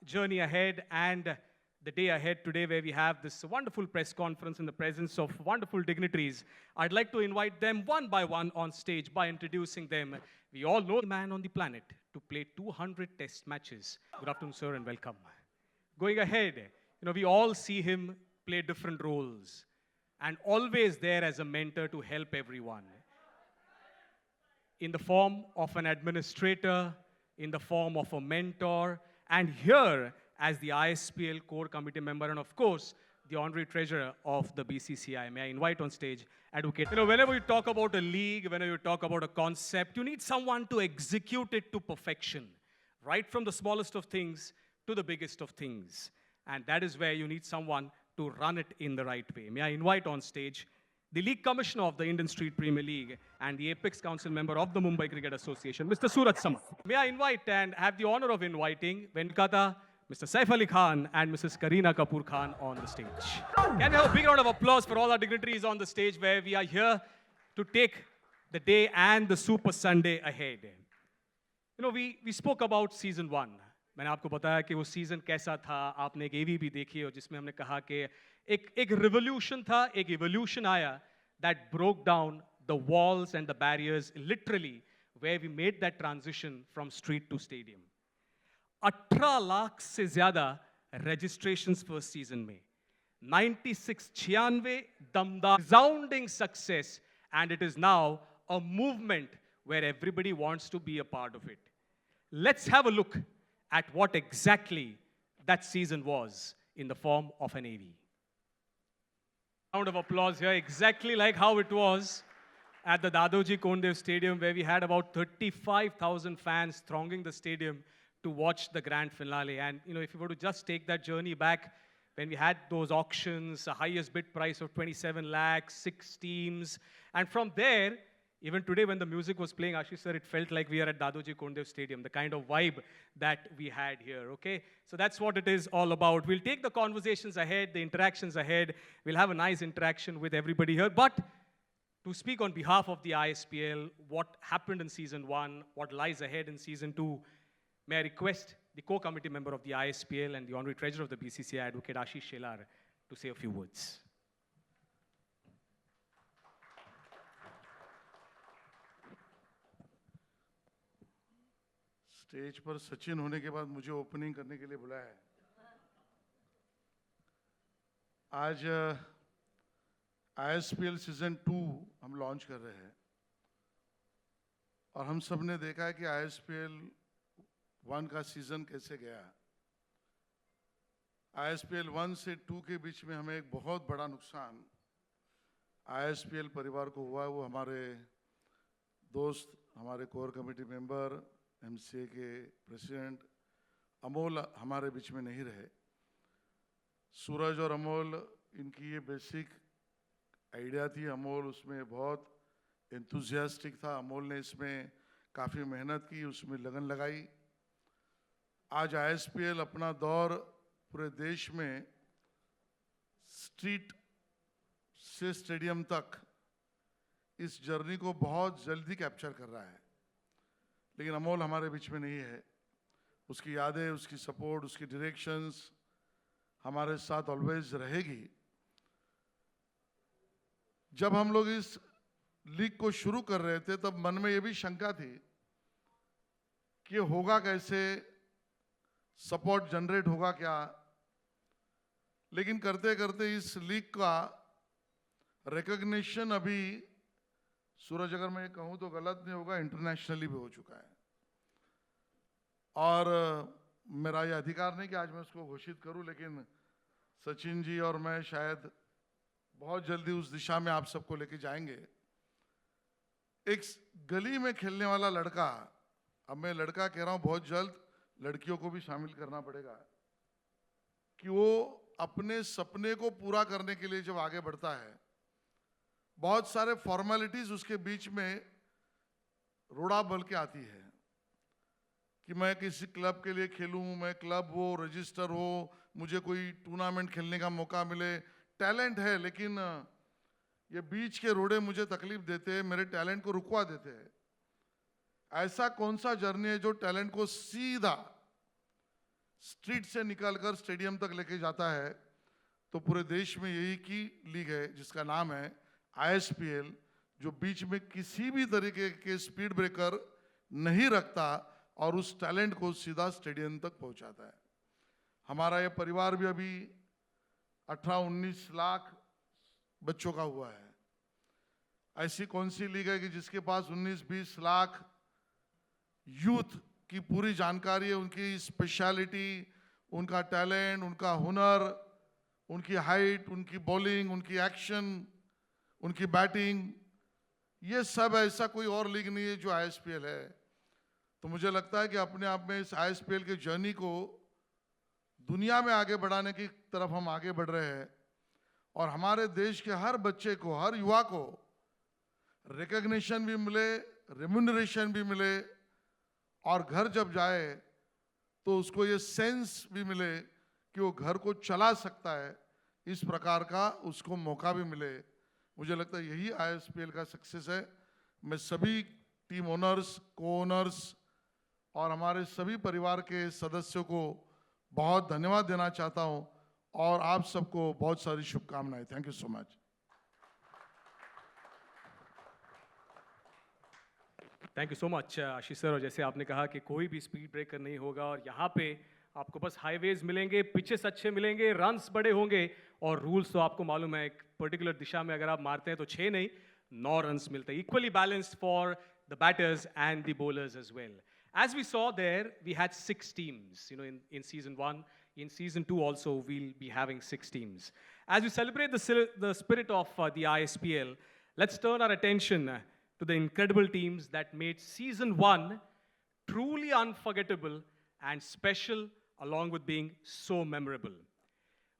Journey ahead and the day ahead today, where we have this wonderful press conference in the presence of wonderful dignitaries. I'd like to invite them one by one on stage by introducing them. We all know the man on the planet to play 200 test matches. Good afternoon, sir, and welcome. Going ahead, we all see him play different roles and always there as a mentor to help everyone. In the form of an administrator, in the form of a mentor, and here as the ISPL core committee member, and of course, the honorary treasurer of the BCCI. May I invite on stage Advocate. Whenever you talk about a league, whenever you talk about a concept, you need someone to execute it to perfection, right from the smallest of things to the biggest of things. And that is where you need someone to run it in the right way. May I invite on stage the League Commissioner of the Indian Street Premier League and the Apex Council member of the Mumbai Cricket Association, Mr. Suraj Samant. May I invite and have the honor of inviting Venkata, Mr. Saif Ali Khan and Mrs. Kareena Kapoor Khan on the stage. Can we have a big round of applause for all our dignitaries on the stage, where we are here to take the day and the Super Sunday ahead. We spoke about season 1. मैंने आपको बताया कि वो season कैसा था, आपने एक एवी भी देखी और जिसमें हमने कहा कि एक रिवोल्यूशन था, एक इवोल्यूशन आया that broke down the walls and the barriers literally, where we made that transition from street to stadium. 18 lakh से ज़्यादा registrations first season में, 96 दमदार resounding success, and it is now a movement where everybody wants to be a part of it. Let's have a look at what exactly that season was in the form of an AV. Round of applause here, exactly like how it was at the Dadoji Kondev Stadium, where we had about 35,000 fans thronging the stadium to watch the grand finale. And if you were to just take that journey back, when we had those auctions, a highest bid price of 27 lakhs, 6 teams, and from there, even today when the music was playing, Ashish sir, it felt like we are at Dadoji Kondev Stadium, the kind of vibe that we had here, okay? So that's what it is all about. We'll take the conversations ahead, the interactions ahead. We'll have a nice interaction with everybody here. But to speak on behalf of the ISPL, what happened in season 1, what lies ahead in season 2, may I request the co-committee member of the ISPL and the honorary treasurer of the BCCI, Advocate Ashish Shelar, to say a few words. Stage पर सचिन होने के बाद मुझे opening करने के लिए बुलाया है। आज ISPL सीजन 2 हम लॉन्च कर रहे हैं और हम सब ने देखा है कि ISPL 1 का सीजन कैसे गया। ISPL 1 से 2 के बीच में हमें एक बहुत बड़ा नुकसान ISPL परिवार को हुआ। वो हमारे दोस्त, हमारे कोर कमेटी मेंबर, MCA के प्रेसिडेंट अमोल हमारे बीच में नहीं रहे। सूरज और अमोल, इनकी ये बेसिक आइडिया थी। अमोल उसमें बहुत एंथुजियास्टिक था। अमोल ने इसमें काफ़ी मेहनत की, उसमें लगन लगाई। आज ISPL अपना दौर पूरे देश में स्ट्रीट से स्टेडियम तक इस जर्नी को बहुत जल्दी कैप्चर कर रहा है। लेकिन अमोल हमारे बीच में नहीं है। उसकी यादें, उसकी सपोर्ट, उसकी डायरेक्शंस हमारे साथ ऑलवेज रहेगी। जब हम लोग इस लीग को शुरू कर रहे थे तब मन में ये भी शंका थी कि होगा कैसे, सपोर्ट जनरेट होगा क्या। लेकिन करते करते इस लीग का रिकॉग्निशन अभी, सूरज अगर मैं कहूं तो गलत नहीं होगा, इंटरनेशनली भी हो चुका है। और मेरा ये अधिकार नहीं कि आज मैं उसको घोषित करूं, लेकिन सचिन जी और मैं शायद बहुत जल्दी उस दिशा में आप सबको लेके जाएंगे। एक गली में खेलने वाला लड़का, अब मैं लड़का कह रहा हूं, बहुत जल्द लड़कियों को भी शामिल करना पड़ेगा, कि वो अपने सपने को पूरा करने के लिए जब आगे बढ़ता है, बहुत सारे फॉर्मेलिटीज उसके बीच में रोड़ा बल के आती है कि मैं किसी क्लब के लिए खेलूं, मैं क्लब हो, रजिस्टर हो, मुझे कोई टूर्नामेंट खेलने का मौका मिले। टैलेंट है, लेकिन ये बीच के रोड़े मुझे तकलीफ देते हैं, मेरे टैलेंट को रुकवा देते हैं। ऐसा कौन सा जर्नी है जो टैलेंट को सीधा स्ट्रीट से निकलकर स्टेडियम तक लेके जाता है, तो पूरे देश में यही की लीग है जिसका नाम है ISPL, जो बीच में किसी भी तरीके के स्पीड ब्रेकर नहीं रखता और उस टैलेंट को सीधा स्टेडियम तक पहुंचाता है। हमारा ये परिवार भी अभी 18-19 लाख बच्चों का हुआ है। ऐसी कौन सी लीग है कि जिसके पास 19-20 लाख यूथ की पूरी जानकारी है, उनकी स्पेशलिटी, उनका टैलेंट, उनका हुनर, उनकी हाइट, उनकी बॉलिंग, उनकी एक्शन, उनकी बैटिंग, ये सब ऐसा कोई और लीग नहीं है जो ISPL है। तो मुझे लगता है कि अपने आप में इस ISPL के जर्नी को दुनिया में आगे बढ़ाने की तरफ हम आगे बढ़ रहे हैं, और हमारे देश के हर बच्चे को, हर युवा को रिकग्निशन भी मिले, रेम्यूनरेशन भी मिले, और घर जब जाए तो उसको ये सेंस भी मिले कि वो घर को चला सकता है, इस प्रकार का उसको मौका भी मिले। मुझे लगता है यही ISPL का सक्सेस है। मैं सभी टीम ओनर्स, को ओनर्स और हमारे सभी परिवार के सदस्यों को बहुत धन्यवाद देना चाहता हूं, और आप सबको बहुत सारी शुभकामनाएं। Thank you so much. Thank you so much Ashish sir. और जैसे आपने कहा कि कोई भी स्पीड ब्रेकर नहीं होगा, और यहाँ पे आपको बस हाईवेज मिलेंगे, पिचेस अच्छे मिलेंगे, रन्स बड़े होंगे, और रूल्स तो आपको मालूम है, एक पर्टिकुलर दिशा में अगर आप मारते हैं तो 6 नहीं 9 रन्स मिलते हैं, equally balanced for the batters and the bowlers as well. As we saw there, we had 6 teams, in season 1. In season 2 also, we'll be having 6 teams. As we celebrate the spirit of the ISPL, let's turn our attention to the incredible teams that made season 1 truly unforgettable and special, along with being so memorable.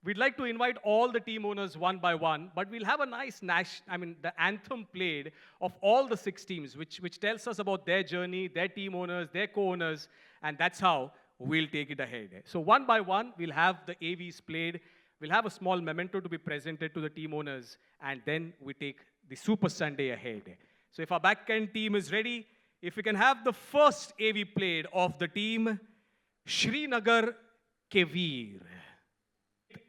We'd like to invite all the team owners one by one, but we'll have a nice the anthem played of all the 6 teams, which tells us about their journey, their team owners, their co-owners, and that's how we'll take it ahead. So one by one, we'll have the AVs played. We'll have a small memento to be presented to the team owners, and then we take the Super Sunday ahead. So if our back-end team is ready, if we can have the first AV played of the team, Srinagar Keveer.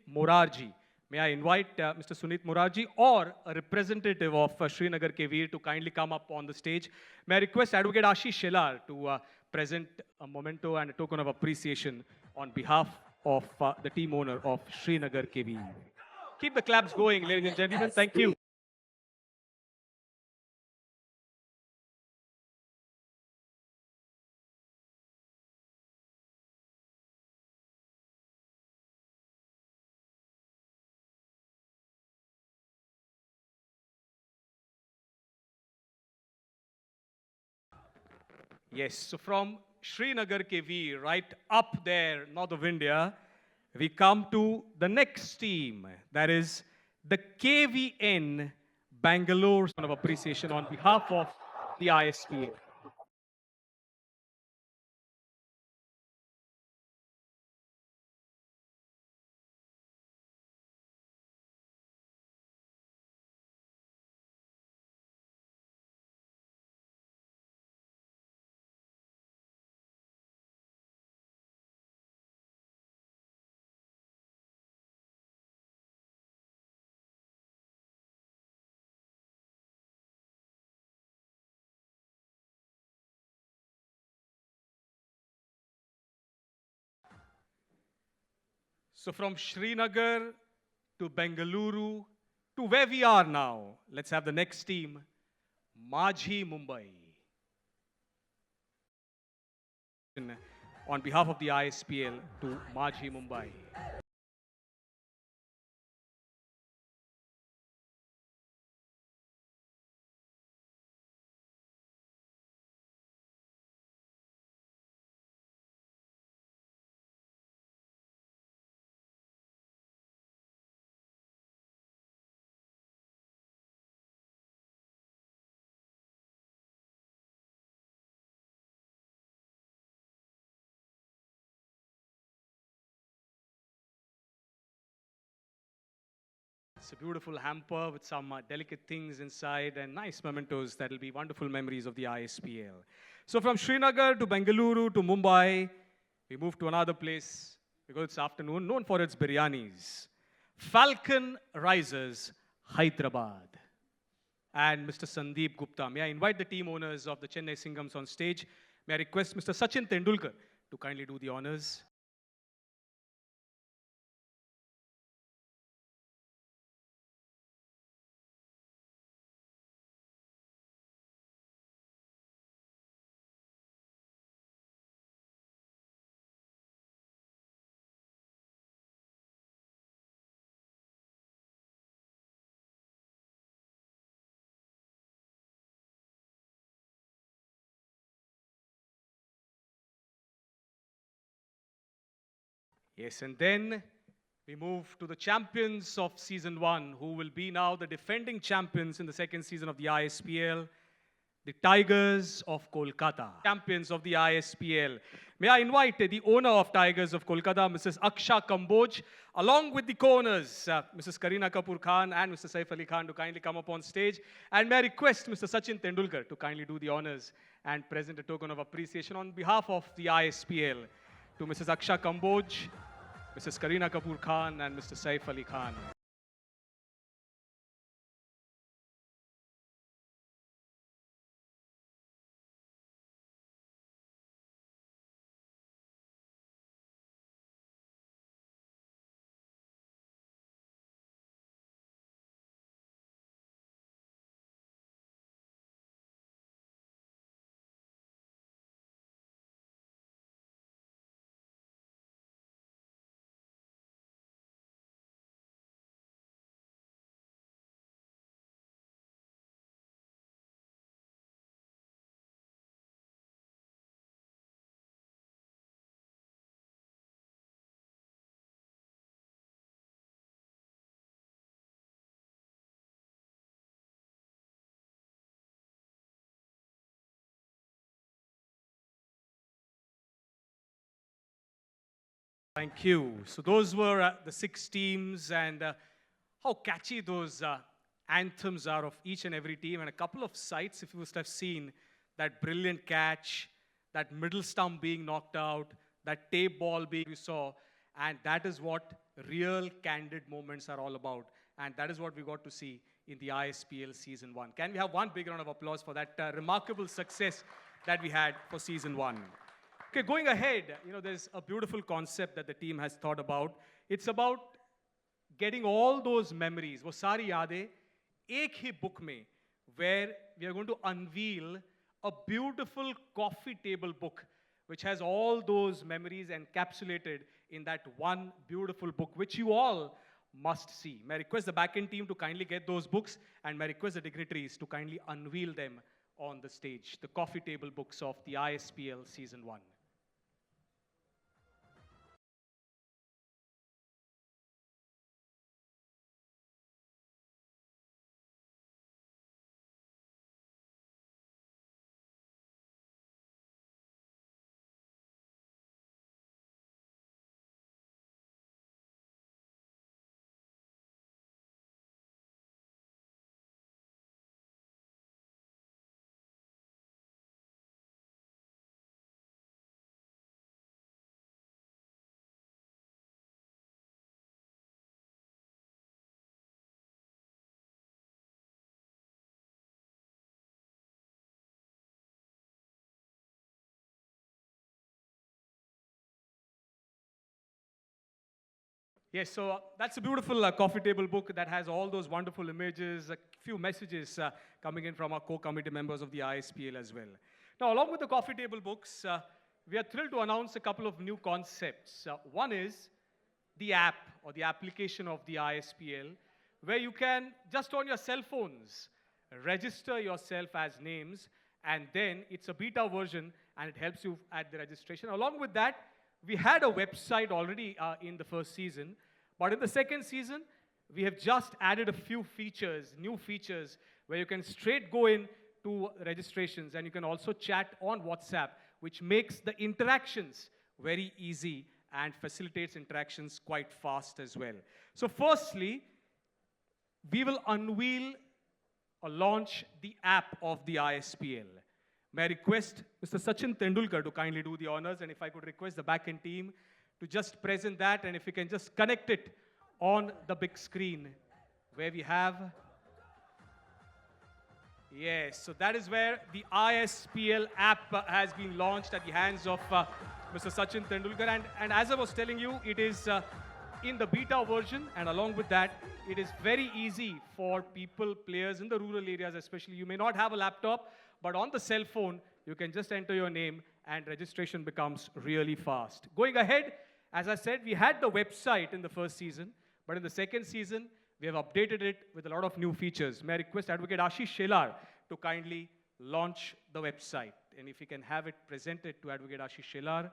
Morarji. May I invite Mr. Sunit Morarji or a representative of Srinagar Keveer to kindly come up on the stage. May I request Advocate Ashish Shelar to present a memento and a token of appreciation on behalf of the team owner of Srinagar Keveer. Keep the claps going, ladies and gentlemen. Thank you. Yes, so from Srinagar KV, right up there, north of India, we come to the next team, that is the KVN Bangalore. Of appreciation on behalf of the ISPL. So from Srinagar to Bengaluru to where we are now, let's have the next team, Majhi Mumbai. On behalf of the ISPL to Majhi Mumbai. It's a beautiful hamper with some delicate things inside and nice mementos that will be wonderful memories of the ISPL. So from Srinagar to Bengaluru to Mumbai, we move to another place because it's afternoon, known for its biryanis. Falcon Risers, Hyderabad. And Mr. Sandeep Gupta. May I invite the team owners of the Chennai Singhams on stage? May I request Mr. Sachin Tendulkar to kindly do the honors? Yes, and then we move to the champions of season one, who will be now the defending champions in the second season of the ISPL, the Tigers of Kolkata, champions of the ISPL. May I invite the owner of Tigers of Kolkata, Mrs. Aksha Kamboj, along with the co-owners, Mrs. Kareena Kapoor Khan and Mr. Saif Ali Khan, to kindly come up on stage. And may I request Mr. Sachin Tendulkar to kindly do the honors and present a token of appreciation on behalf of the ISPL to Mrs. Aksha Kamboj, Mrs. Kareena Kapoor Khan and Mr. Saif Ali Khan. Thank you. So those were the six teams, and how catchy those anthems are of each and every team. And a couple of sights, if you must have seen, that brilliant catch, that middle stump being knocked out, that tape ball being you saw, and that is what real candid moments are all about. And that is what we got to see in the ISPL Season 1. Can we have one big round of applause for that remarkable success that we had for Season 1? Okay, going ahead, there's a beautiful concept that the team has thought about. It's about getting all those memories, वो सारी यादें एक ही book में, where we are going to unveil a beautiful coffee table book which has all those memories encapsulated in that one beautiful book, which you all must see. May I request the back-end team to kindly get those books, and may I request the dignitaries to kindly unveil them on the stage, the coffee table books of the ISPL Season 1. Yes, so that's a beautiful coffee table book that has all those wonderful images, a few messages coming in from our co-committee members of the ISPL as well. Now, along with the coffee table books, we are thrilled to announce a couple of new concepts. One is the app or the application of the ISPL, where you can, just on your cell phones, register yourself as names, and then it's a beta version and it helps you at the registration. Along with that, we had a website already in the first season, but in the second season, we have just added a few features, new features, where you can straight go in to registrations, and you can also chat on WhatsApp, which makes the interactions very easy and facilitates interactions quite fast as well. So firstly, we will unveil or launch the app of the ISPL. May I request Mr. Sachin Tendulkar to kindly do the honors, and if I could request the back-end team to just present that, and if you can just connect it on the big screen where we have. Yes, so that is where the ISPL app has been launched at the hands of Mr. Sachin Tendulkar. And as I was telling you, it is in the beta version, and along with that, it is very easy for people, players in the rural areas especially. You may not have a laptop, but on the cell phone, you can just enter your name and registration becomes really fast. Going ahead, as I said, we had the website in the first season, but in the second season, we have updated it with a lot of new features. May I request Advocate Ashish Shelar to kindly launch the website. And if you can have it presented to Advocate Ashish Shelar.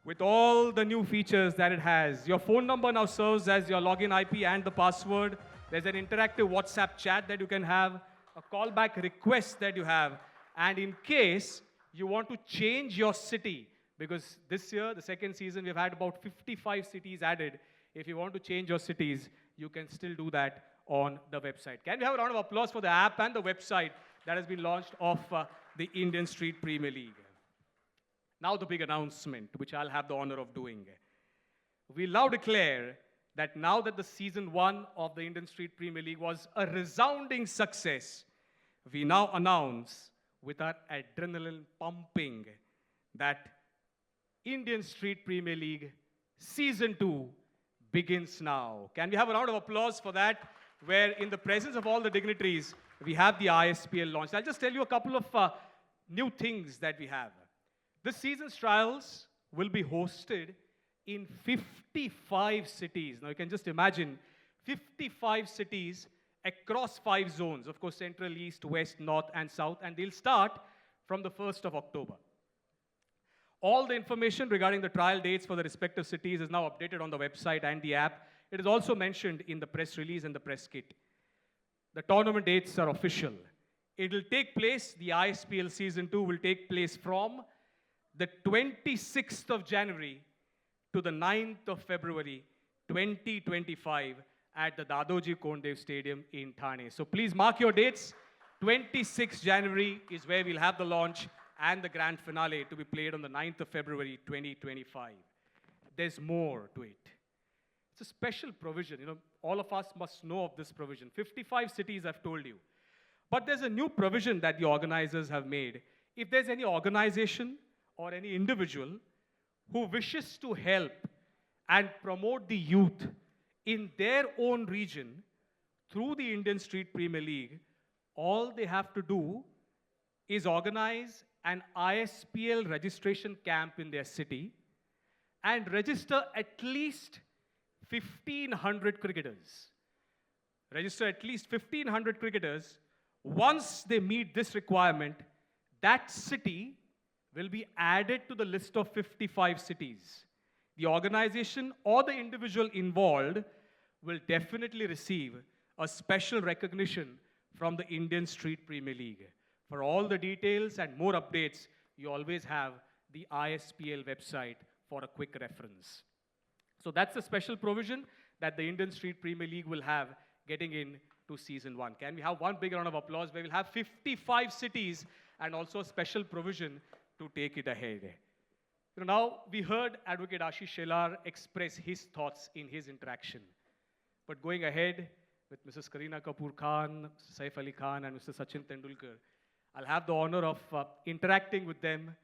With all the new features that it has, your phone number now serves as your login IP and the password. There's an interactive WhatsApp chat that you can have, a callback request that you have, and in case you want to change your city, because this year, the second season, we've had about 55 cities added. If you want to change your cities, you can still do that on the website. Can we have a round of applause for the app and the website that has been launched of the Indian Street Premier League? Now the big announcement, which I'll have the honor of doing. We now declare that now that the season 1 of the Indian Street Premier League was a resounding success, we now announce with our adrenaline pumping that Indian Street Premier League Season 2 begins now. Can we have a round of applause for that, where in the presence of all the dignitaries, we have the ISPL launched. I'll just tell you a couple of new things that we have. This season's trials will be hosted in 55 cities. Now you can just imagine 55 cities across 5 zones, of course, Central, East, West, North, and South, and they'll start from the 1st of October. All the information regarding the trial dates for the respective cities is now updated on the website and the app. It is also mentioned in the press release and the press kit. The tournament dates are official. It will take place, the ISPL Season 2 will take place from the 26th of January to the 9th of February 2025 at the Dadoji Kondev Stadium in Thane. So please mark your dates. 26th January is where we'll have the launch and the grand finale to be played on the 9th of February 2025. There's more to it. It's a special provision. You know, all of us must know of this provision. 55 cities, I've told you. But there's a new provision that the organizers have made. If there's any organization or any individual who wishes to help and promote the youth in their own region through the Indian Street Premier League, all they have to do is organize an ISPL registration camp in their city and register at least 1,500 cricketers. Register at least 1,500 cricketers. Once they meet this requirement, that city will be added to the list of 55 cities. The organization or the individual involved will definitely receive a special recognition from the Indian Street Premier League. For all the details and more updates, you always have the ISPL website for a quick reference. So that's a special provision that the Indian Street Premier League will have getting into Season 1. Can we have one big round of applause where we'll have 55 cities and also a special provision to take it ahead. You know, now we heard Advocate Ashish Shelar express his thoughts in his interaction. But going ahead with Mrs. Kareena Kapoor Khan, Mr. Saif Ali Khan, and Mr. Sachin Tendulkar, I'll have the honor of interacting with them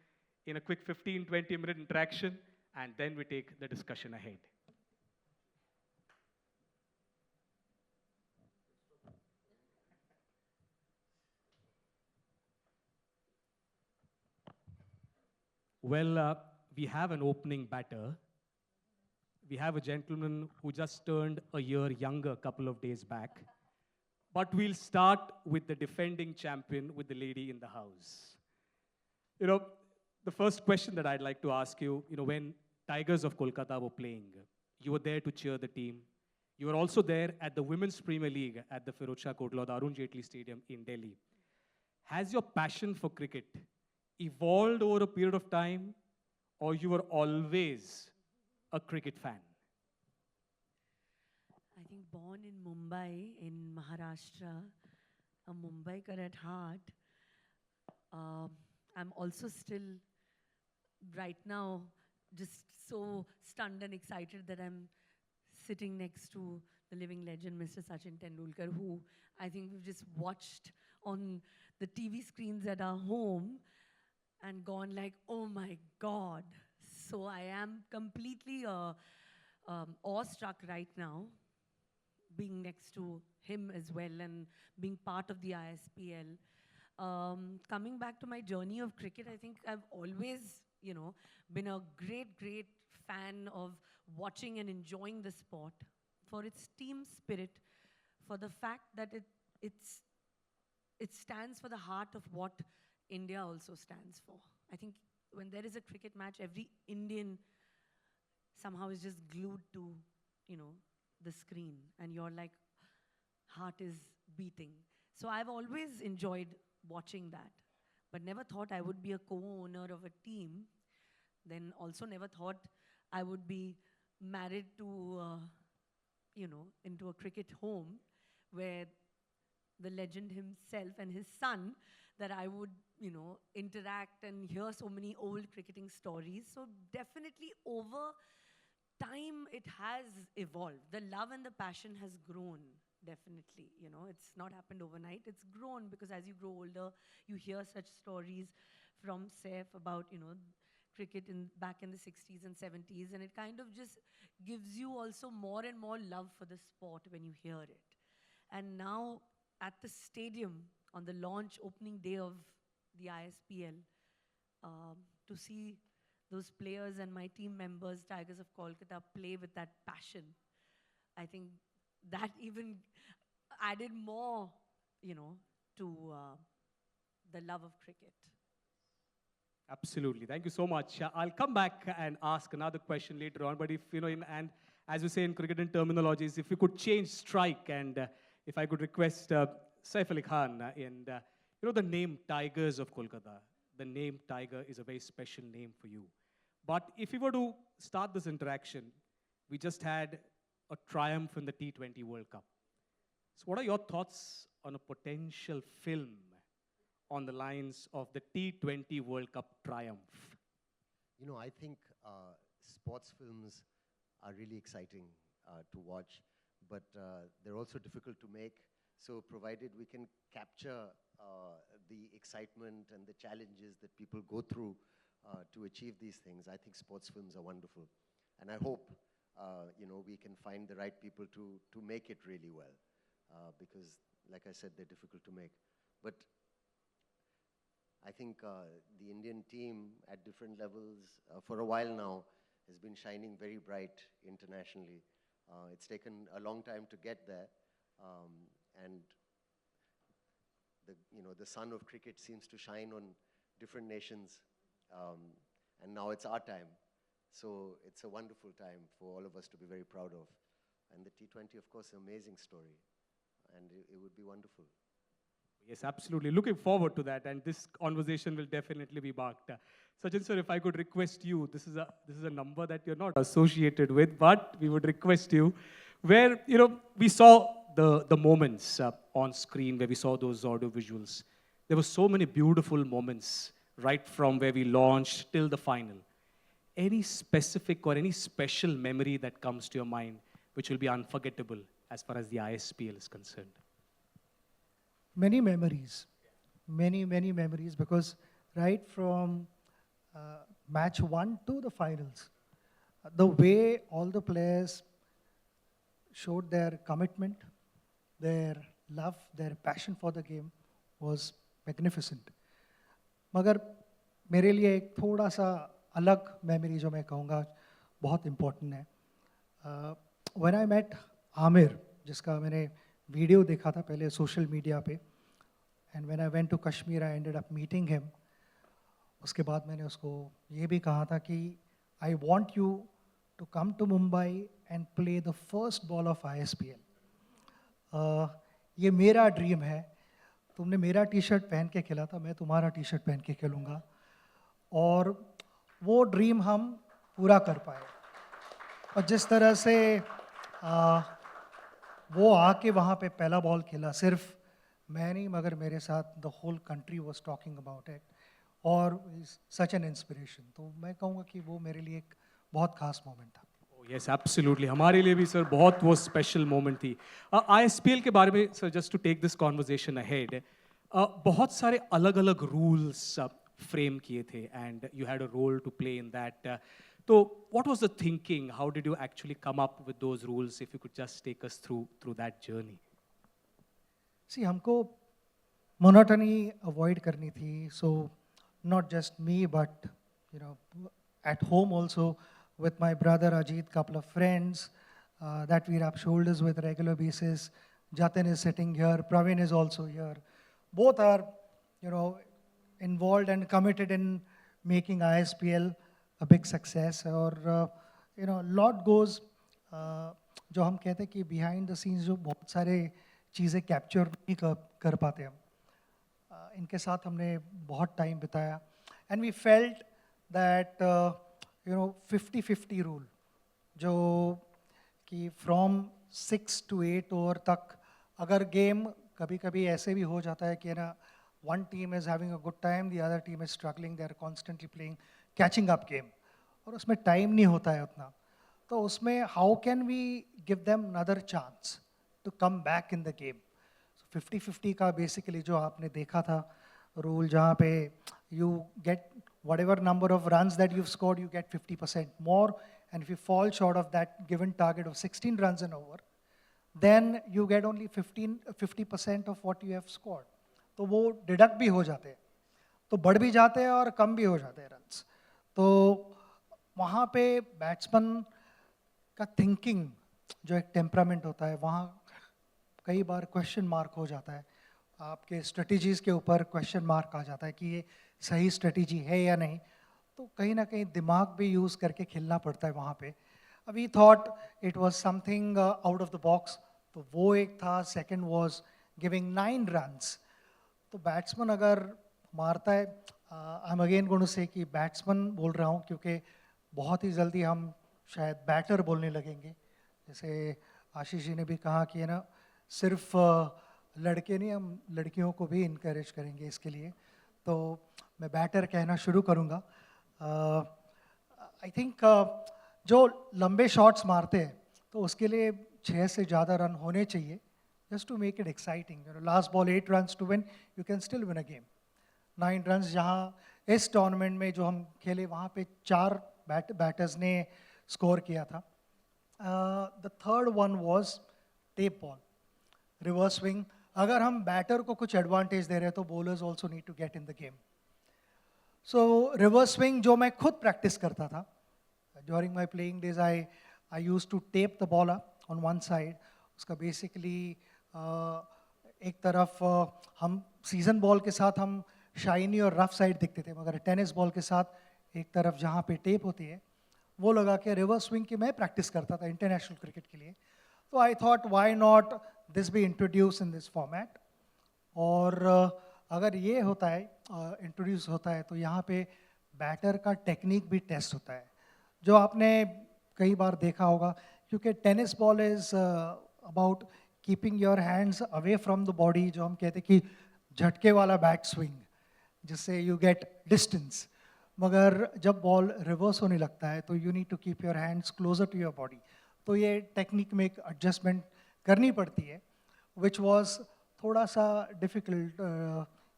in a quick 15-20 minute interaction, and then we take the discussion ahead. Well, we have an opening batter. We have a gentleman who just turned a year younger a couple of days back. But we'll start with the defending champion, with the lady in the house. You know, the first question that I'd like to ask you, when Tigers of Kolkata were playing, you were there to cheer the team. You were also there at the Women's Premier League at the Firozshah Kotla, the Arun Jaitley Stadium in Delhi. Has your passion for cricket evolved over a period of time, or you were always a cricket fan? I think born in Mumbai, in Maharashtra, a Mumbaikar at heart. I'm also still, right now, just so stunned and excited that I'm sitting next to the living legend, Mr. Sachin Tendulkar, who I think we've just watched on the TV screens at our home and gone like, oh my God. So I am completely awestruck right now, being next to him as well and being part of the ISPL. Coming back to my journey of cricket, I think I've always, been a great fan of watching and enjoying the sport for its team spirit, for the fact that it stands for the heart of what India also stands for. I think when there is a cricket match, every Indian somehow is just glued to, the screen, and your like heart is beating. So I've always enjoyed watching that, but never thought I would be a co-owner of a team. Then also never thought I would be married to, into a cricket home where the legend himself and his son, that I would, interact and hear so many old cricketing stories. So definitely over time it has evolved. The love and the passion has grown, definitely. It's not happened overnight. It's grown because as you grow older, you hear such stories from Saif about, cricket back in the 60s and 70s, and it kind of just gives you also more and more love for the sport when you hear it. And now at the stadium on the launch opening day of the ISPL, to see those players and my team members, Tigers of Kolkata, play with that passion, I think that even added more, to the love of cricket. Absolutely. Thank you so much. I'll come back and ask another question later on. But if, and as you say in cricket and terminologies, if you could change strike and if I could request Saif Ali Khan and, the name Tigers of Kolkata, the name Tiger is a very special name for you. But if we were to start this interaction, we just had a triumph in the T20 World Cup. So what are your thoughts on a potential film on the lines of the T20 World Cup triumph? I think sports films are really exciting to watch, but they're also difficult to make. So provided we can capture the excitement and the challenges that people go through to achieve these things, I think sports films are wonderful. And I hope, we can find the right people to make it really well. Because, like I said, they're difficult to make. But I think the Indian team at different levels for a while now has been shining very bright internationally. It's taken a long time to get there, and the sun of cricket seems to shine on different nations, and now it's our time. So it's a wonderful time for all of us to be very proud of. And the T20, of course, an amazing story, and it would be wonderful. Yes, absolutely. Looking forward to that, and this conversation will definitely be marked. Sachin sir, if I could request you, this is a number that you're not associated with, but we would request you, where we saw the moments on screen, where we saw those audio visuals. There were so many beautiful moments, right from where we launched till the final. Any specific or any special memory that comes to your mind, which will be unforgettable as far as the ISPL is concerned? Many memories, many memories, because right from match 1 to the finals, the way all the players showed their commitment, their love, their passion for the game was magnificent. मगर मेरे लिए एक थोड़ा सा अलग memory जो मैं कहूँगा बहुत important है. When I met आमिर, जिसका मैंने वीडियो देखा था पहले सोशल मीडिया पे, and when I went to Kashmir I ended up meeting him. उसके बाद मैंने उसको ये भी कहा था कि I want you to come to Mumbai and play the first ball of ISPL. ये मेरा ड्रीम है. तुमने मेरा टी शर्ट पहन के खेला था, मैं तुम्हारा टी शर्ट पहन के खेलूँगा, और वो ड्रीम हम पूरा कर पाए. और जिस तरह से वो आके वहाँ पे पहला बॉल खेला, सिर्फ मैं नहीं मगर मेरे साथ the whole country was talking about it. और सच एन इंस्पिरेशन. तो मैं कहूँगा कि वो मेरे लिए एक बहुत खास मोमेंट था. यस एब्सोल्युटली, हमारे लिए भी सर बहुत वो स्पेशल मोमेंट थी. आईएसपीएल के बारे में sir, just to take this conversation ahead, बहुत सारे अलग अलग रूल्स फ्रेम किए थे and you had a role to play in that. तो what was the thinking, how did you actually come up with those rules, if you could just take us through that journey. See हमको monotony avoid करनी थी. सो not just me, but you know, at home also with my brother Ajit, couple of friends that we rub shoulders with regular basis. Jatin is sitting here, Praveen is also here. Both are, you know, involved and committed in making ISPL a big success. Or you know, lot goes. जो हम कहते हैं कि behind the scenes जो बहुत सारे चीज़ें capture नहीं कर पाते हम. इनके साथ हमने बहुत टाइम बिताया and we felt that you know 50-50 rule, जो कि फ्रॉम 6 to 8 ओवर तक अगर गेम कभी कभी ऐसे भी हो जाता है कि ना one team is having a good time, the other team is struggling, they are constantly playing catching up game, और उसमें टाइम नहीं होता है उतना. तो उसमें how can we give them another chance to come back in the game. 50-50 का basically जो आपने देखा था रूल, जहाँ पे you get whatever number of runs that you've scored, you get 50% more, and if you fall short of that given target of 16 runs and over, then you get only 50% of what you have scored. तो वो deduct भी हो जाते हैं, तो बढ़ भी जाते हैं और कम भी हो जाते हैं रन्स. तो वहाँ पे बैट्समैन का थिंकिंग जो एक टेम्परामेंट होता है, वहाँ कई बार क्वेश्चन मार्क हो जाता है. आपके स्ट्रेटजीज़ के ऊपर क्वेश्चन मार्क आ जाता है कि ये सही स्ट्रेटजी है या नहीं. तो कहीं ना कहीं दिमाग भी यूज़ करके खेलना पड़ता है वहाँ पे. We thought it was something out of the box, तो वो एक था. Second was giving 9 runs. तो बैट्समैन अगर मारता है, I am again going to say कि बैट्समैन बोल रहा हूँ, क्योंकि बहुत ही जल्दी हम शायद बैटर बोलने लगेंगे. जैसे आशीष जी ने भी कहा कि है ना, सिर्फ लड़के नहीं, हम लड़कियों को भी इनकरेज करेंगे इसके लिए. तो मैं बैटर कहना शुरू करूँगा. आई थिंक जो लंबे शॉट्स मारते हैं तो उसके लिए 6 से ज़्यादा रन होने चाहिए, just to make it exciting. Last ball 8 runs to win, you can still win a game. 9 runs जहाँ इस टूर्नामेंट में जो हम खेले वहाँ पे 4 बैटर्स ने स्कोर किया था. The third one was tape ball, reverse swing. अगर हम बैटर को कुछ एडवांटेज दे रहे हैं तो bowlers also need to get in the game. So reverse swing जो मैं खुद प्रैक्टिस करता था during my playing days, I use to tape the ball on one side. उसका बेसिकली एक तरफ हम सीजन बॉल के साथ हम शाइनी और रफ साइड दिखते थे, मगर टेनिस बॉल के साथ एक तरफ जहाँ पे टेप होती है वो लगा के रिवर्स स्विंग की मैं प्रैक्टिस करता था इंटरनेशनल क्रिकेट के लिए. तो I thought why not this be introduce in this format. और अगर ये होता है इंट्रोड्यूस होता है तो यहाँ पे बैटर का टेक्निक भी टेस्ट होता है, जो आपने कई बार देखा होगा, क्योंकि tennis ball is about keeping your hands away from the body, जो हम कहते हैं कि झटके वाला बैट स्विंग, जिससे यू गेट डिस्टेंस. मगर जब बॉल रिवर्स होने लगता है तो you need to keep your hands closer to your body. तो ये टेक्निक में एक एडजस्टमेंट करनी पड़ती है, विच वॉज थोड़ा सा difficult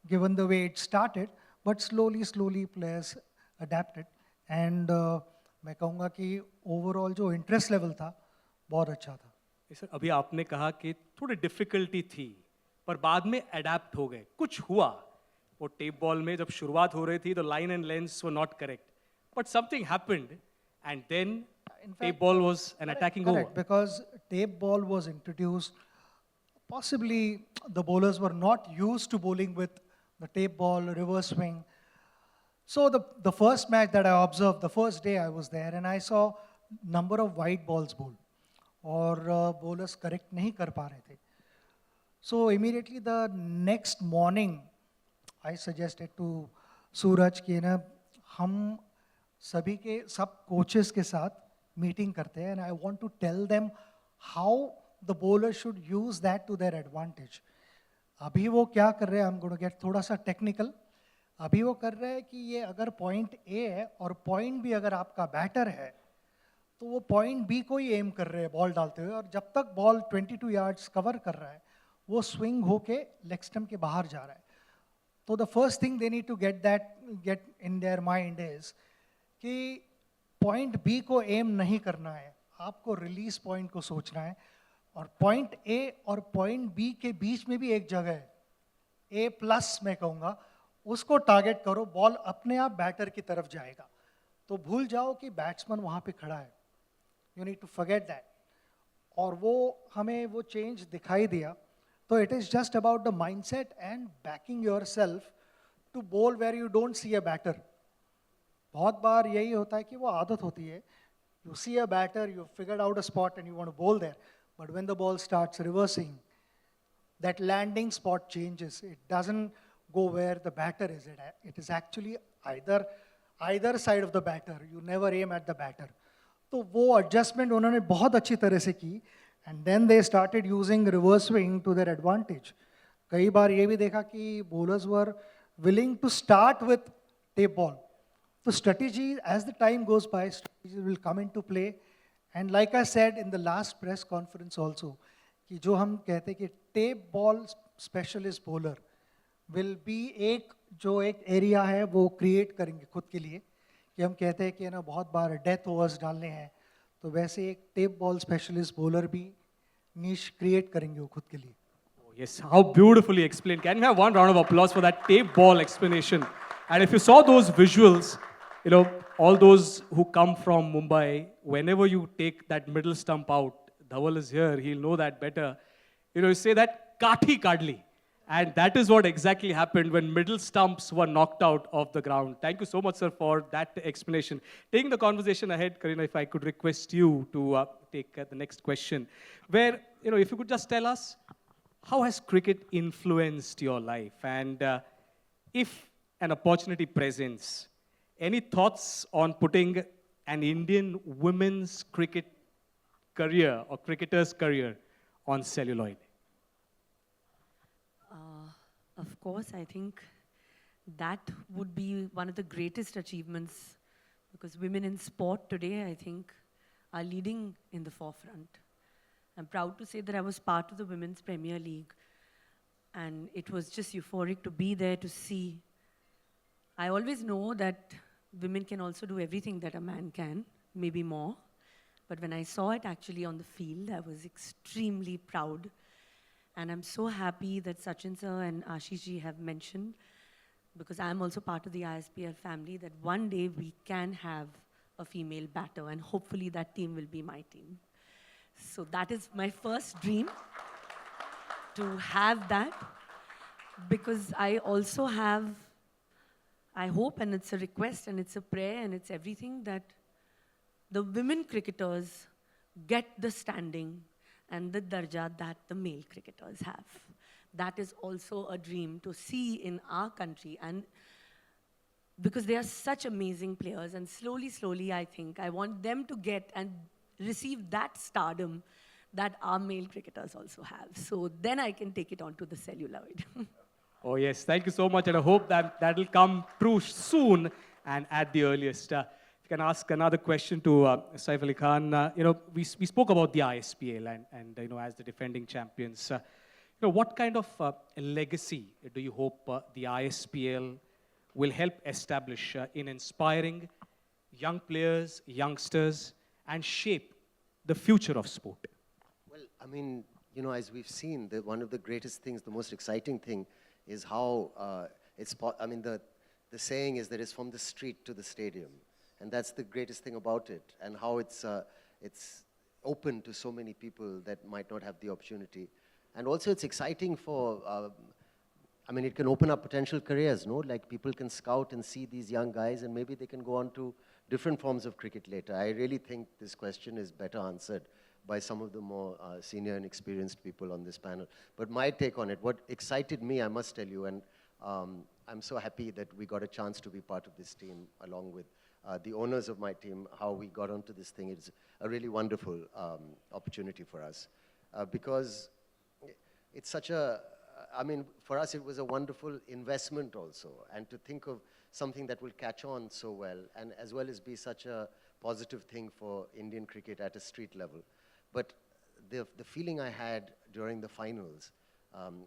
given the way it started, but slowly players adapted. And मैं कहूँगा कि ओवरऑल जो इंटरेस्ट लेवल था बहुत अच्छा था. सर अभी आपने कहा कि थोड़ी डिफिकल्टी थी पर बाद में अडेप्ट हो गए, कुछ हुआ. वो टेप बॉल में जब शुरुआत हो रही थी तो line and length were not correct, but something happened and then tape ball was an attacking over. Because tape ball was introduced, possibly the bowlers were not used to bowling with the tape ball, reverse swing. So the first match that I observed, the first day I was there, and I saw number of white balls bowled, और bowlers correct नहीं कर पा रहे थे. So immediately the next morning, I suggested to सूरज कि ना हम सभी के सब कोचेस के साथ मीटिंग करते हैं, and I want to tell them how the bowler should use that to their advantage. अभी वो क्या कर रहे हैं, I am going to get थोड़ा सा टेक्निकल. अभी वो कर रहे हैं कि ये अगर पॉइंट ए है और पॉइंट बी अगर आपका बैटर है तो वो पॉइंट बी को ही एम कर रहे हैं बॉल डालते हुए, और जब तक बॉल 22 यार्ड्स कवर कर रहा है वो स्विंग होके लेग स्टंप के बाहर जा रहा है. तो the first thing they need to get in their mind is कि पॉइंट बी को एम नहीं करना है, आपको रिलीज पॉइंट को सोचना है. और पॉइंट ए और पॉइंट बी के बीच में भी एक जगह है, ए प्लस मैं कहूँगा, उसको टारगेट करो, बॉल अपने आप बैटर की तरफ जाएगा. तो भूल जाओ कि बैट्समैन वहाँ पे खड़ा है, you need to forget that. और वो हमें वो चेंज दिखाई दिया. तो it is just about the mindset and backing yourself to bowl where you don't see a batter. बहुत बार यही होता है कि वो आदत होती है, you see a batter, you've figured out a spot and you want to bowl there. But when the ball starts reversing, that landing spot changes. It doesn't go where the batter is. It is actually either side of the batter. You never aim at the batter. तो वो adjustment उन्होंने बहुत अच्छी तरह से की, and then they started using reverse swing to their advantage. कई बार ये भी देखा कि bowlers were willing to start with tape ball. So strategy, as the time goes by, strategy will come into play. And like I said in the last press conference also, कि जो हम कहते हैं कि tape ball specialist bowler will be एक area है वो create करेंगे खुद के लिए, कि हम कहते हैं कि ना बहुत बार डेथ ओवर्स डालने हैं, तो वैसे एक टेप बॉल स्पेशलिस्ट बॉलर भी नीश क्रिएट करेंगे वो खुद के लिए. Oh, yes, how beautifully explained. Can we have one round of applause for that tape ball explanation? And if you saw those visuals, you know, all those who come from Mumbai, whenever you take that middle stump out, Dhaval is here, he'll know that better. You know, you say that kathi kadli. And that is what exactly happened when middle stumps were knocked out of the ground. Thank you so much, sir, for that explanation. Taking the conversation ahead, Kareena, if I could request you to take the next question, where, you know, if you could just tell us, how has cricket influenced your life? And if an opportunity presents, any thoughts on putting an Indian women's cricket career or cricketer's career on celluloid? Of course, I think that would be one of the greatest achievements, because women in sport today, I think, are leading in the forefront. I'm proud to say that I was part of the Women's Premier League, and it was just euphoric to be there to see. I always know that women can also do everything that a man can, maybe more. But when I saw it actually on the field, I was extremely proud. And I'm so happy that Sachin sir and Ashish ji have mentioned, because I'm also part of the ISPL family, that one day we can have a female batter, and hopefully that team will be my team. So that is my first dream, to have that, because I also have, I hope, and it's a request and it's a prayer and it's everything, that the women cricketers get the standing and the darja that the male cricketers have. That is also a dream to see in our country, and because they are such amazing players, and slowly, I think, I want them to get and receive that stardom that our male cricketers also have. So then I can take it on to the celluloid. Oh, yes. Thank you so much. And I hope that that will come true soon and at the earliest. If you can ask another question to Saif Ali Khan. You know, we spoke about the ISPL and you know, as the defending champions. You know, what kind of legacy do you hope the ISPL will help establish in inspiring young players, youngsters, and shape the future of sport? Well, I mean, you know, as we've seen, one of the greatest things, the most exciting thing is how I mean, the saying is that it's from the street to the stadium. And that's the greatest thing about it, and how it's open to so many people that might not have the opportunity. And also it's exciting for, I mean, it can open up potential careers, no? Like people can scout and see these young guys, and maybe they can go on to different forms of cricket later. I really think this question is better answered by some of the more senior and experienced people on this panel. But my take on it, what excited me, I must tell you, and I'm so happy that we got a chance to be part of this team along with the owners of my team, how we got onto this thing. It's a really wonderful opportunity for us because it's such a I mean, for us, it was a wonderful investment also. And to think of something that will catch on so well, and as well as be such a positive thing for Indian cricket at a street level. But the feeling I had during the finals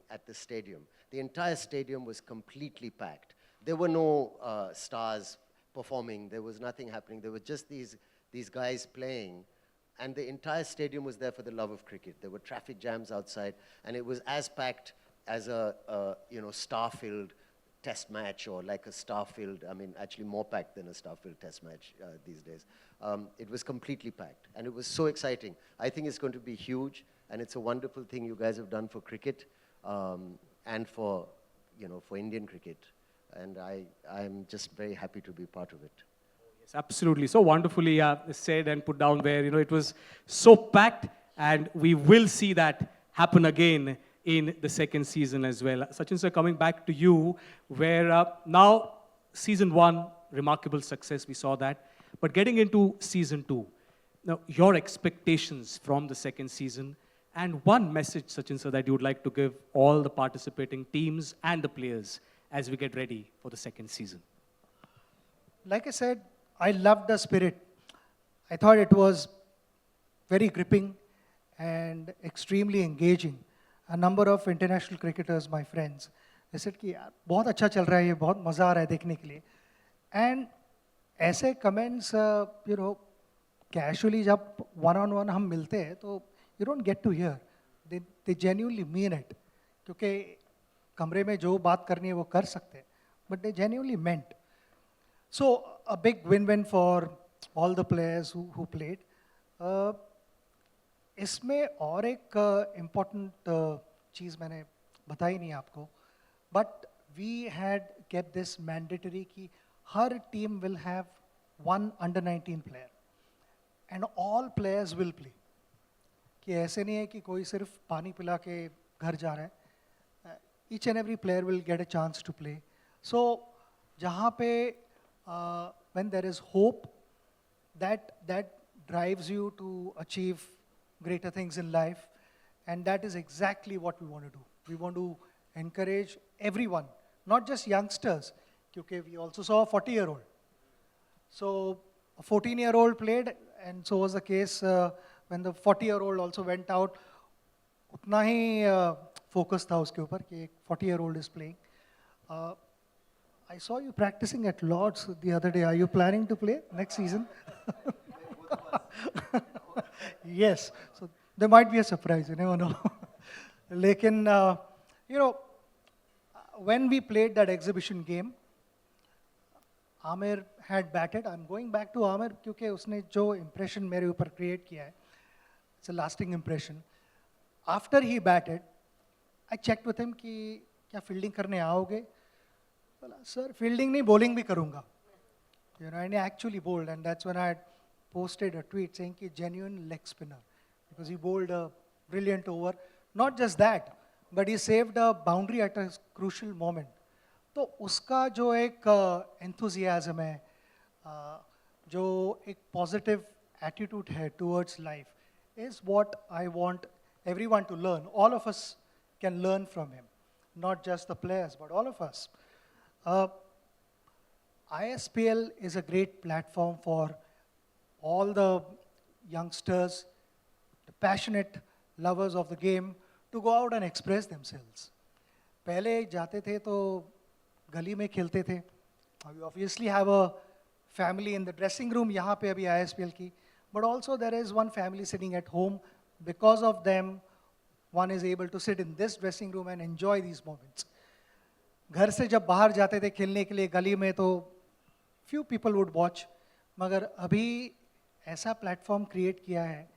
at the stadium, the entire stadium was completely packed. There were no stars performing. There was nothing happening. There were just these guys playing. And the entire stadium was there for the love of cricket. There were traffic jams outside, and it was as packed as a star-filled test match, or like a star-filled, I mean, actually more packed than a star-filled test match these days. It was completely packed, and it was so exciting. I think it's going to be huge, and it's a wonderful thing you guys have done for cricket and for Indian cricket. And I'm just very happy to be part of it. Yes, absolutely. So wonderfully said and put down where, it was so packed, and we will see that happen again in the second season as well. Sachin sir, coming back to you, where now season 1, remarkable success, we saw that. But getting into season 2, now your expectations from the second season, and one message, Sachin sir, that you would like to give all the participating teams and the players as we get ready for the second season. Like I said, I loved the spirit. I thought it was very gripping and extremely engaging. A number of international cricketers, my friends, they said कि यार बहुत अच्छा चल रहा है ये, बहुत मज़ा आ रहा है देखने के लिए. And ऐसे comments, casually जब one-on-one हम मिलते हैं तो you don't get to hear. They genuinely mean it. क्योंकि कमरे में जो बात करनी है वो कर सकते हैं. But they genuinely meant. So a big win-win for all the players who played. इसमें और एक important चीज़ मैंने बताई नहीं आपको, but we had kept this mandatory कि हर team will have one under-19 player and all players will play. कि ऐसे नहीं है कि कोई सिर्फ पानी पिला के घर जा रहा है. Each and every player will get a chance to play. So जहाँ पे when there is hope, that drives you to achieve greater things in life, and that is exactly what we want to do. We want to encourage everyone, not just youngsters, because we also saw a 40-year-old. So a 14-year-old played, and so was the case when the 40-year-old also went out. उतना ही focus था उसके ऊपर कि एक 40-year-old is playing. I saw you practicing at Lord's the other day. Are you planning to play next season? Yes. So there might be a surprise. You never know. Lekin, when we played that exhibition game, Amir had batted. I'm going back to Amir क्योंकि उसने जो impression मेरे ऊपर create किया है, it's a lasting impression. After he batted, I checked with him कि क्या fielding करने आओगे? Well, sir, fielding नहीं, bowling भी करूँगा. And he actually bowled, and that's when I had posted a tweet saying कि genuine leg spinner, because he bowled a brilliant over. Not just that, but he saved a boundary at a crucial moment. तो उसका जो एक enthusiasm है, जो एक positive attitude है towards life, is what I want everyone to learn. All of us can learn from him, not just the players, but all of us. ISPL is a great platform for all the youngsters, the passionate lovers of the game, to go out and express themselves. पहले जाते थे तो गली में खेलते थे. We obviously have a family in the dressing room यहाँ पे अभी ISPL की, but also there is one family sitting at home. Because of them, one is able to sit in this dressing room and enjoy these moments. घर से जब बाहर जाते थे खेलने के लिए गली में तो few people would watch, मगर अभी ऐसा platform create किया है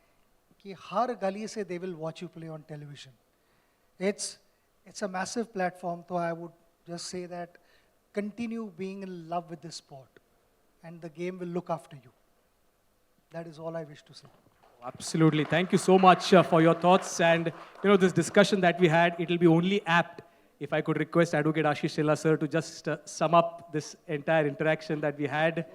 कि हर गली से they will watch you play on television. It's a massive platform, so I would just say that continue being in love with this sport, and the game will look after you. That is all I wish to say. Absolutely. Thank you so much for your thoughts. And, this discussion that we had, it will be only apt if I could request Advocate Ashish Shelar sir to just sum up this entire interaction that we had.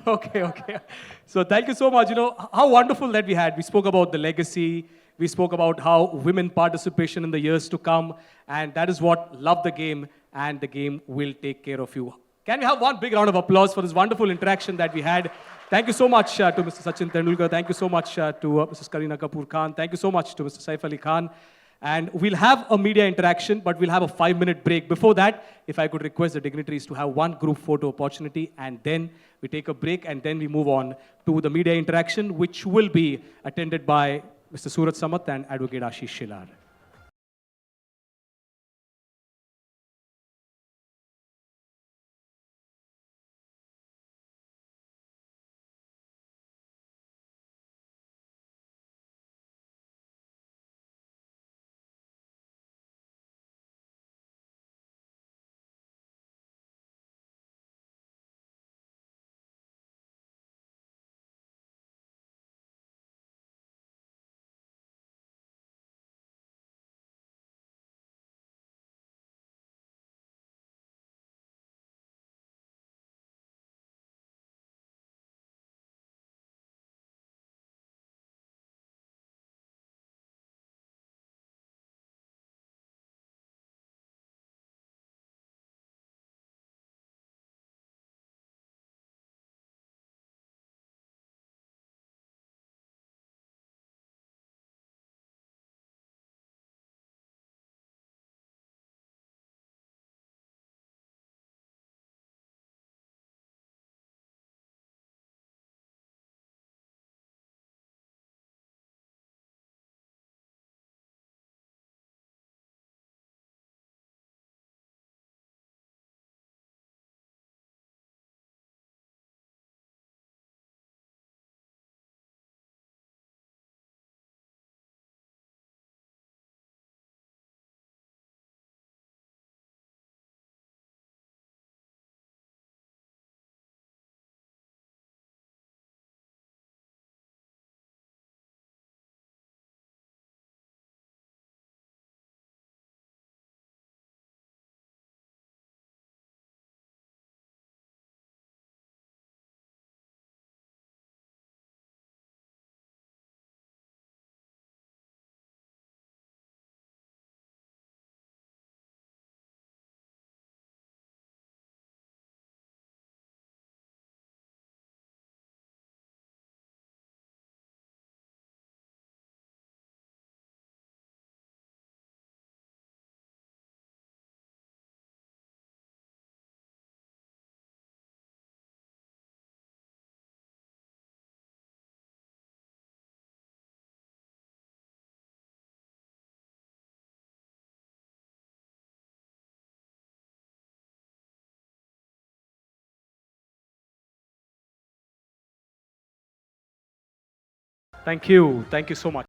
Okay, okay. So thank you so much. You know, how wonderful that we had. We spoke about the legacy. We spoke about how women participation in the years to come. And that is what love the game, and the game will take care of you. Can we have one big round of applause for this wonderful interaction that we had? Thank you so much to Mr. Sachin Tendulkar. Thank you so much to Mrs. Kareena Kapoor Khan. Thank you so much to Mr. Saif Ali Khan. And we'll have a media interaction, but we'll have a 5-minute break. Before that, if I could request the dignitaries to have one group photo opportunity, and then we take a break, and then we move on to the media interaction, which will be attended by Mr. Surat Samat and Advocate Ashish Shelar. Thank you. Thank you so much.